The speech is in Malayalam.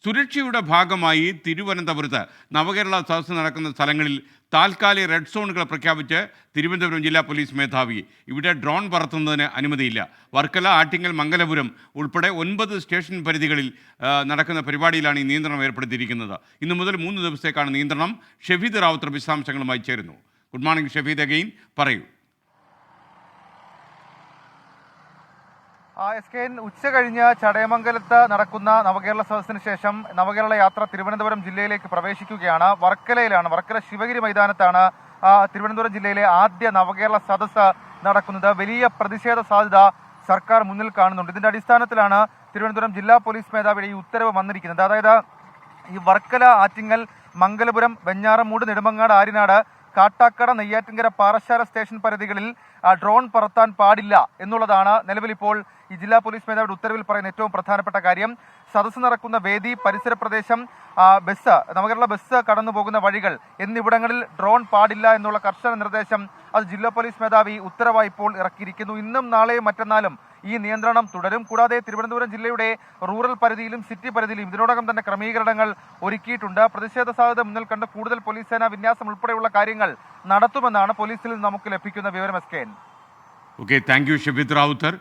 സുരക്ഷയുടെ ഭാഗമായി തിരുവനന്തപുരത്ത് നവകേരള സദസ്സ് നടക്കുന്ന സ്ഥലങ്ങളിൽ താൽക്കാലിക റെഡ് സോണുകൾ പ്രഖ്യാപിച്ച് തിരുവനന്തപുരം ജില്ലാ പോലീസ് മേധാവി. ഇവിടെ ഡ്രോൺ പറത്തുന്നതിന് അനുമതിയില്ല. വർക്കല, ആറ്റിങ്ങൽ, മംഗലപുരം ഉൾപ്പെടെ 9 സ്റ്റേഷൻ പരിധികളിൽ നടക്കുന്ന പരിപാടിയിലാണ് ഈ നിയന്ത്രണം ഏർപ്പെടുത്തിയിരിക്കുന്നത്. ഇന്നു മുതൽ 3 ദിവസത്തേക്കാണ് നിയന്ത്രണം. ഷെഫീദ് റാവുത്തർ വിശദാംശങ്ങളുമായി ചേരുന്നു. ഗുഡ് മോർണിംഗ് ഷെഫീദ്, അഗെയിൻ പറയൂ. ഉച്ച കഴിഞ്ഞ് ചടയമംഗലത്ത് നടക്കുന്ന നവകേരള സദസ്സിന് ശേഷം നവകേരള യാത്ര തിരുവനന്തപുരം ജില്ലയിലേക്ക് പ്രവേശിക്കുകയാണ്. വർക്കലയിലാണ്, വർക്കല ശിവഗിരി മൈതാനത്താണ് തിരുവനന്തപുരം ജില്ലയിലെ ആദ്യ നവകേരള സദസ്സ് നടക്കുന്നത്. വലിയ പ്രതിഷേധ സാധ്യത സർക്കാർ മുന്നിൽ കാണുന്നുണ്ട്. ഇതിന്റെ അടിസ്ഥാനത്തിലാണ് തിരുവനന്തപുരം ജില്ലാ പോലീസ് മേധാവിയുടെ ഈ ഉത്തരവ് വന്നിരിക്കുന്നത്. അതായത് ഈ വർക്കല, ആറ്റിങ്ങൽ, മംഗലപുരം, വെഞ്ഞാറമൂട്, നെടുമങ്ങാട്, ആര്യനാട്, കാട്ടാക്കട, നെയ്യാറ്റിൻകര, പാറശാല സ്റ്റേഷൻ പരിധികളിൽ ഡ്രോൺ പറത്താൻ പാടില്ല എന്നുള്ളതാണ് നിലവിൽ ഇപ്പോൾ ഈ ജില്ലാ പോലീസ് മേധാവിയുടെ ഉത്തരവിൽ പറയുന്ന ഏറ്റവും പ്രധാനപ്പെട്ട കാര്യം. സദസ്സ് നടക്കുന്ന വേദി, പരിസര പ്രദേശം, ബസ്, നവകേരള ബസ് കടന്നു പോകുന്ന വഴികൾ എന്നിവിടങ്ങളിൽ ഡ്രോൺ പാടില്ല എന്നുള്ള കർശന നിർദ്ദേശം അത് ജില്ലാ പോലീസ് മേധാവി ഉത്തരവായി ഇപ്പോൾ ഇറക്കിയിരിക്കുന്നു. ഇന്നും നാളെയും മറ്റന്നാളും ഈ നിയന്ത്രണം തുടരും. കൂടാതെ തിരുവനന്തപുരം ജില്ലയുടെ റൂറൽ പരിധിയിലും സിറ്റി പരിധിയിലും ഇതിനോടകം തന്നെ ക്രമീകരണങ്ങൾ ഒരുക്കിയിട്ടുണ്ട്. പ്രതിഷേധ സാധ്യത മുന്നിൽ കണ്ട് കൂടുതൽ പോലീസ് സേനാ വിന്യാസം ഉൾപ്പെടെയുള്ള കാര്യങ്ങൾ നടത്തുമെന്നാണ് പോലീസിൽ നമുക്ക് ലഭിക്കുന്ന വിവരം. Okay, thank you Shefeed Rawther.